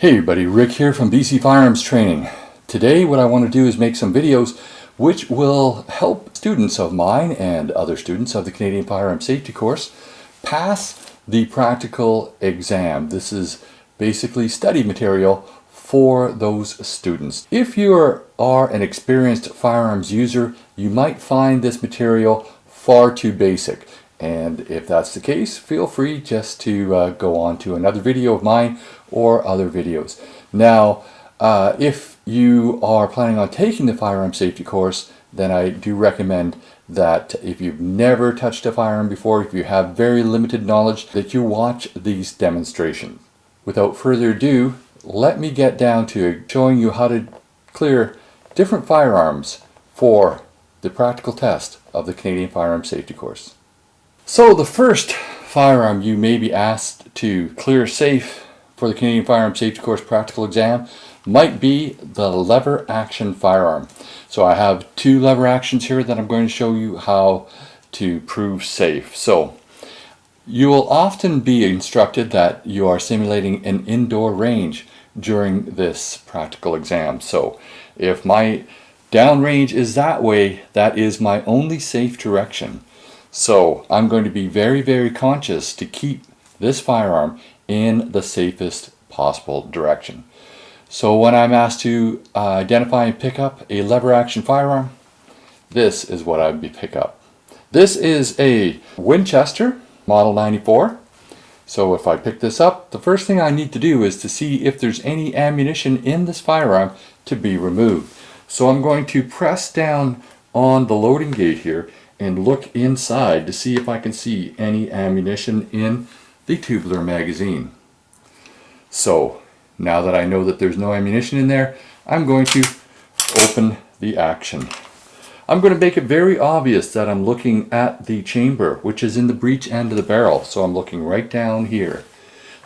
Hey everybody, Rick here from BC Firearms Training. Today what I want to do is make some videos which will help students of mine and other students of the Canadian Firearms Safety Course pass the practical exam. This is basically study material for those students. If you are an experienced firearms user, you might find this material far too basic. And if that's the case, feel free just to go on to another video of mine or other videos. Now, if you are planning on taking the firearm safety course, then I do recommend that if you've never touched a firearm before, if you have very limited knowledge, that you watch these demonstrations. Without further ado, let me get down to showing you how to clear different firearms for the practical test of the Canadian Firearms Safety Course. So the first firearm you may be asked to clear safe for the Canadian Firearms Safety Course practical exam might be the lever action firearm. So I have two lever actions here that I'm going to show you how to prove safe. So you will often be instructed that you are simulating an indoor range during this practical exam. So if my downrange is that way, that is my only safe direction. So I'm going to be very, very conscious to keep this firearm in the safest possible direction. So when I'm asked to identify and pick up a lever action firearm, this is what I would pick up. This is a Winchester Model 94. So if I pick this up, the first thing I need to do is to see if there's any ammunition in this firearm to be removed. So I'm going to press down on the loading gate here and look inside to see if I can see any ammunition in the tubular magazine. So now that I know that there's no ammunition in there, I'm going to open the action. I'm going to make it very obvious that I'm looking at the chamber, which is in the breech end of the barrel. So I'm looking right down here.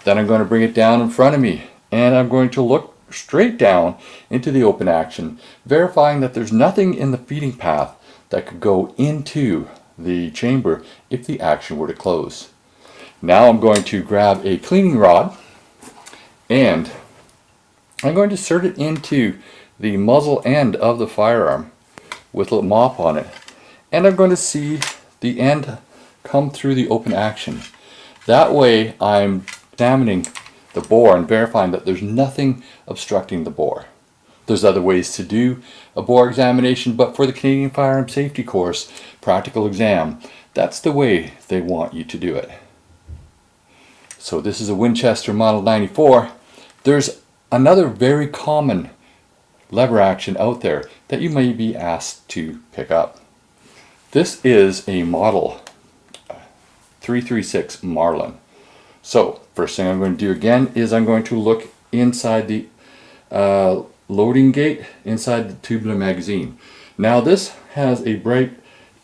Then I'm going to bring it down in front of me, and I'm going to look straight down into the open action, verifying that there's nothing in the feeding path that could go into the chamber if the action were to close. Now I'm going to grab a cleaning rod and I'm going to insert it into the muzzle end of the firearm with a mop on it, and I'm going to see the end come through the open action. That way I'm examining the bore and verifying that there's nothing obstructing the bore. There's other ways to do a bore examination, but for the Canadian Firearms Safety Course practical exam, that's the way they want you to do it. So this is a Winchester Model 94. There's another very common lever action out there that you may be asked to pick up. This is a Model 336 Marlin. So first thing I'm going to do again is I'm going to look inside the loading gate inside the tubular magazine. Now this has a bright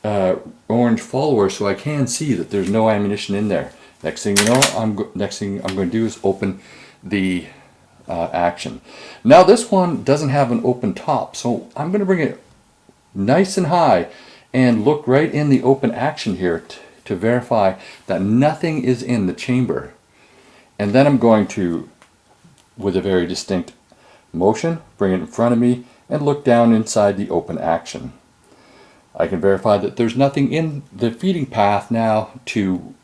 orange follower, so I can see that there's no ammunition in there. Next thing you know, next thing I'm going to do is open the action. Now this one doesn't have an open top, so I'm going to bring it nice and high and look right in the open action here to verify that nothing is in the chamber. And then I'm going to, with a very distinct motion, bring it in front of me and look down inside the open action. I can verify that there's nothing in the feeding path now to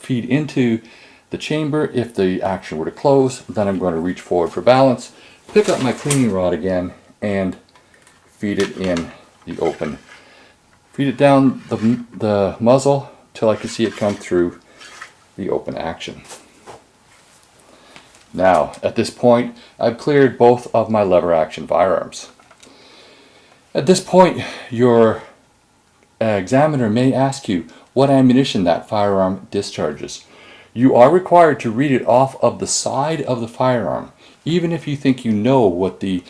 feed into the chamber if the action were to close. Then I'm going to reach forward for balance, pick up my cleaning rod again and feed it in the open. Feed it down the muzzle till I can see it come through the open action. Now, at this point, I've cleared both of my lever action firearms. At this point, your examiner may ask you what ammunition that firearm discharges. You are required to read it off of the side of the firearm. Even if you think you know what the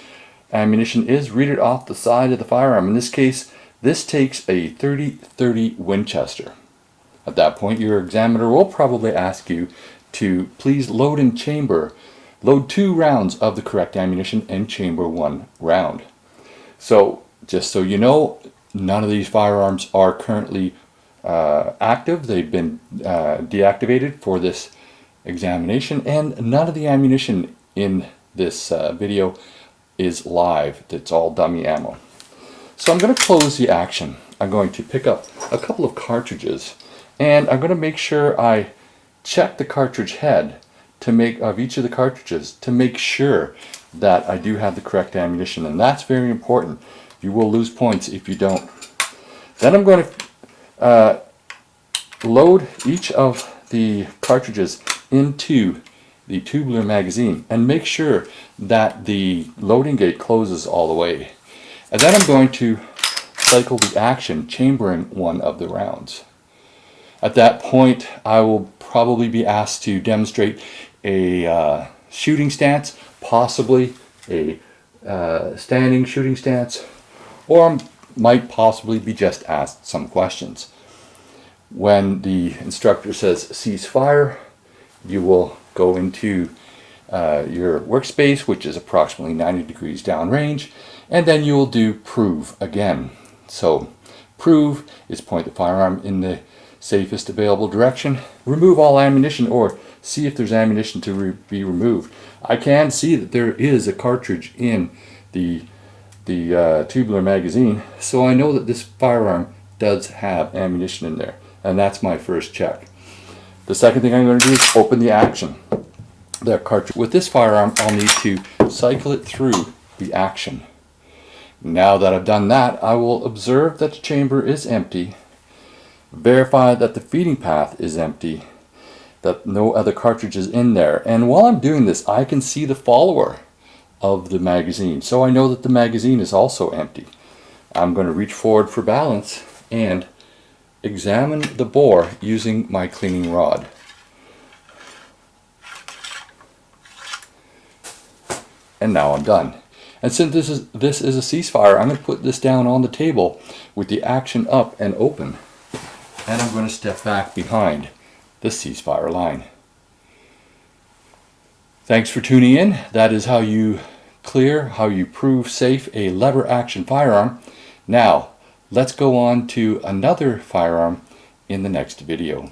ammunition is, read it off the side of the firearm. In this case, this takes a .30-30 Winchester. At that point, your examiner will probably ask you to please load in chamber. Load 2 rounds of the correct ammunition and chamber 1 round. So just so you know, none of these firearms are currently active. They've been deactivated for this examination, and none of the ammunition in this video is live. It's all dummy ammo. So I'm going to close the action. I'm going to pick up a couple of cartridges, and I'm going to make sure I check the cartridge head of each of the cartridges to make sure that I do have the correct ammunition, and that's very important. You will lose points if you don't. Then I'm going to load each of the cartridges into the tubular magazine and make sure that the loading gate closes all the way. And then I'm going to cycle the action, chambering one of the rounds. At that point, I will probably be asked to demonstrate a shooting stance, possibly a standing shooting stance, or might possibly be just asked some questions. When the instructor says cease fire, you will go into your workspace, which is approximately 90 degrees downrange, and then you will do prove again. So prove is point the firearm in the safest available direction, remove all ammunition, or see if there's ammunition to be removed. I can see that there is a cartridge in the tubular magazine, so I know that this firearm does have ammunition in there, and that's my first check. The second thing I'm going to do is open the action. The cartridge. With this firearm, I'll need to cycle it through the action. Now that I've done that, I will observe that the chamber is empty, verify that the feeding path is empty, that no other cartridge is in there, and while I'm doing this, I can see the follower of the magazine, so I know that the magazine is also empty. I'm going to reach forward for balance and examine the bore using my cleaning rod. And now I'm done. And since this is a ceasefire, I'm going to put this down on the table with the action up and open, and I'm going to step back behind the ceasefire line. Thanks for tuning in. That is how you prove safe a lever action firearm. Now, let's go on to another firearm in the next video.